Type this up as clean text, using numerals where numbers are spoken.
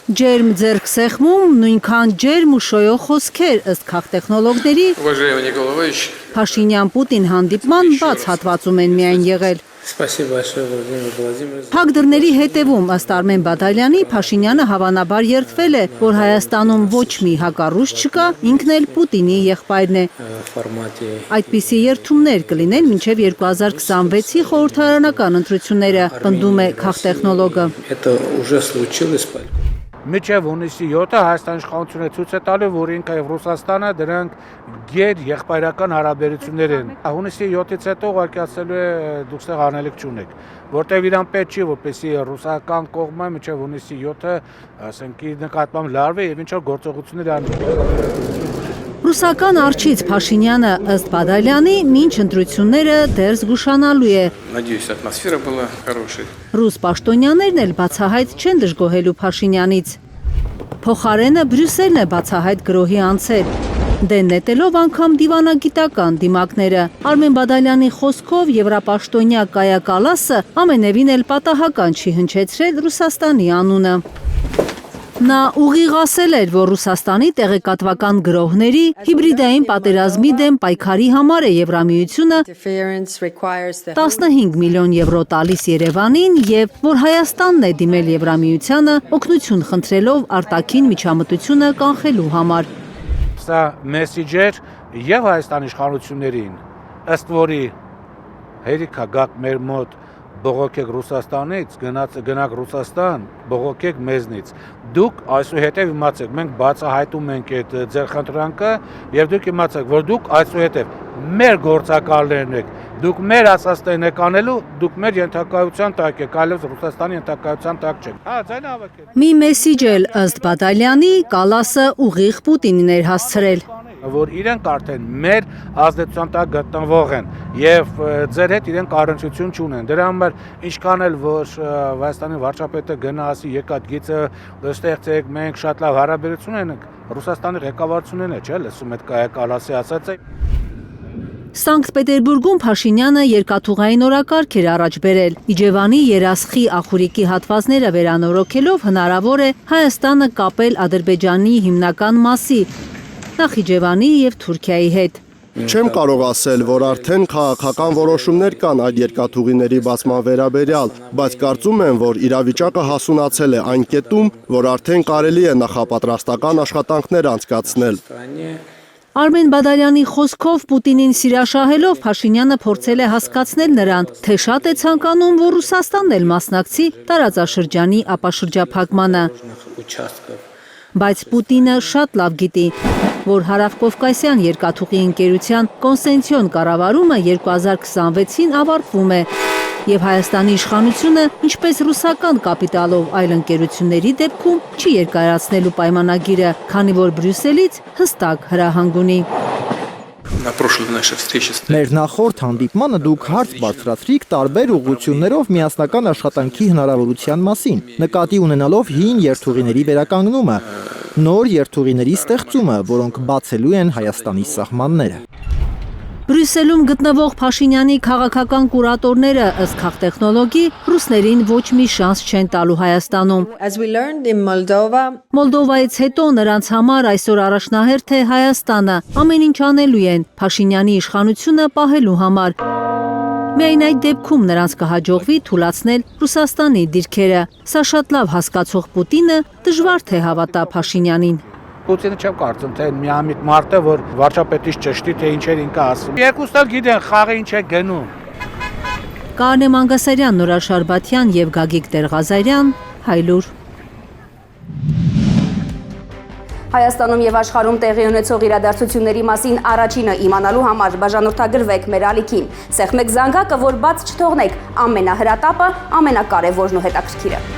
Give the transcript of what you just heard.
Ջերմ ձեռք սեղմում, նույնքան ջերմ ու շոյող խոսքեր ըստ քաղտեխնոլոգների Փաշինյան-Պուտին հանդիպման բաց հատվածում են միայն եղել։ Փակ դռների հետևում ըստ Արմեն Բադալյանի Փաշինյանը հավանաբար երդվել է, որ Հայաստանում ոչ մի հակառույց չկա, ինքն էլ Պուտինի եղբայրն է։ Այդպիսի երդումներ կլինեն մինչև 2026-ի խորհրդարանական ընտրությունները, պնդում է քաղտեխնոլոգը։ Մինչև հունիսի 7-ը Հայաստանի իշխանությունը ցույց է տալու, որ ինքը եւ Ռուսաստանը դրանք գեր եղբայրական հարաբերություններ են։ Հունիսի 7-ից հետո ուղղակի ասելու է դուք ստեղ անելիք չունեք, որտեվ իրան պետք չի, որպեսզի ռուսական կողմը մինչև հունիսի 7-ը, ասենք, իր նկատմամբ լարվի եւ ինչ որ գործողություններ անի։ Ռուսական արջից Փաշինյանը ըստ Բադալյանի մինչ ընտրությունները դեռ զգուշանալու է։ Ռուս պաշտոնյաներն էլ բացահայտ չեն դժգոհելու Փաշինյանից։ Փոխարենը Բրյուսելն է բացահայտ գրոհի անցել, դեն նետելով անգամ դիվանագիտական դիմակները։ Արմեն Բադալյանի խոսքով եվրապաշտոնյա Կայա Կալասը ամենևին էլ պատահական չի հնչեցրել Ռուսաստանի անունը։ Նա ուղիղ ասել էր, որ Ռուսաստանի տեղեկատվական գրոհների, հիբրիդային պատերազմի դեմ պայքարի համար է Եվրամիությունը 15 միլիոն եվրո տալիս Երևանին եւ որ Հայաստանն է դիմել Եվրամիությանը օգնություն խնդրելով արտաքին միջամտությունը կանխելու համար։ Սա մեսիջ էր եւ Հայաստանի իշխանություններին, ըստ որի հերիքա գաք մեր մոտ բողոքեք Ռուսաստանից, գնաք Ռուսաստան, բողոքեք մեզնից։ Դուք այսուհետև իմացեք, մենք բացահայտում ենք այդ ձեր խնդրանքը եւ դուք իմացեք, որ դուք այսուհետև մեր գործակալներն եք, դուք մեր ասածներն եք անելու, դուք մեր ենթակայության տակ եք, այլևս Ռուսաստանի ենթակայության տակ չեք։ Հա, ձայնը հավաքեք։ Մի մեսիջ էլ ըստ Բադալյանի Կալասը ուղիղ Պուտինին էր հասցրել։ Որ իրենք արդեն մեր ազդեցության տակ գտնվող են եւ ձեր հետ իրենք առնչություն չունեն։ Դրա համար ինչքան էլ որ Հայաստանի վարչապետը գնա ասի եկած գիծը ստեղծեք, մենք շատ լավ հարաբերություն ունենք, Ռուսաստանի ղեկավարությունն է, չէ՞, լսում եք Կայա Կալասի ասածը։ Սանկտ Պետերբուրգում Փաշինյանը երկաթուղային օրակարգ էր առաջ բերել։ Իջևանի Երասխի աղուրիկի հատվածները վերանորոգելով հնարավոր է Հայաստանը կապել Ադրբեջանի հիմնական մասի Նախիջևանի եւ Թուրքիայի հետ։ Չեմ կարող ասել, որ արդեն քաղաքական որոշումներ կան այդ երկաթուղիների բացման վերաբերյալ, բայց կարծում եմ, որ իրավիճակը հասունացել է այն կետում, որ արդեն կարելի է նախապատրաստական աշխատանքներ անցկացնել։ Արմեն Բադալյանի խոսքով Պուտինին սիրաշահելով Փաշինյանը փորձել է հասկացնել նրան, թե շատ է ցանկանում, որ Ռուսաստանն էլ մասնակցի տարածաշրջանի ապաշրջափակմանը։ Բայց Պուտինը շատ լավ գիտի, որ Հարավկովկասյան երկաթուղի ընկերության կոնսենսիոն կառավարումը 2026-ին ավարտվում է եւ Հայաստանի իշխանությունը, ինչպես ռուսական կապիտալով այլ ընկերությունների դեպքում չի երկարացնելու պայմանագիրը, քանի որ Բրյուսելից հստակ հրահանգ ունի։ Մեր նախորդ հանդիպմանը դուք հարց բարձրացրիք տարբեր ուղղություններով միասնական աշխատանքի հնարավորության մասին, նկատի ունենալով հին երթուղիների վերականգնումը, նոր երթուղիների ստեղծումը, որոնք բացելու են Հայաստանի սահմանները։ Բրյուսելում գտնվող Փաշինյանի քաղաքական կուրատորները ըստ քաղտեխնոլոգի ռուսներին ոչ մի շանս չեն տալու Հայաստանում։ Մոլդովայից հետո նրանց համար այսօր առաջնահերթ է Հայաստանը, ամեն ինչ անելու են Փաշինյանի իշխանությունը պահելու համար։ Միայն այդ դեպքում նրանց կհաջողվի թուլացնել Ռուսաստանի դիրքերը։ Սա շատ լավ հասկացող Պուտինը դժվար թե հավատա Փաշինյանին։ Պուտինը չեմ կարծում, թե միամիտ մարդ է, որ վարչապետից ճշտի, թե ինչեր ինքը ասում։ Երկուսն էլ գիտեն խաղը ինչ է գնում։ Կարնե Մանգասարյան, Նորա Շարբաթյան եւ Գագիկ Տեր-Ղազարյան, Հայլուր։ Հայաստանում եւ աշխարհում տեղի ունեցող իրադարձությունների մասին առաջինը իմանալու համար բաժանորդագրվեք մեր ալիքին։ Սեղմեք զանգակը, որ բաց չթողնեք ամենահրատապը, ամենակարևորն ու հետաքրքիրը։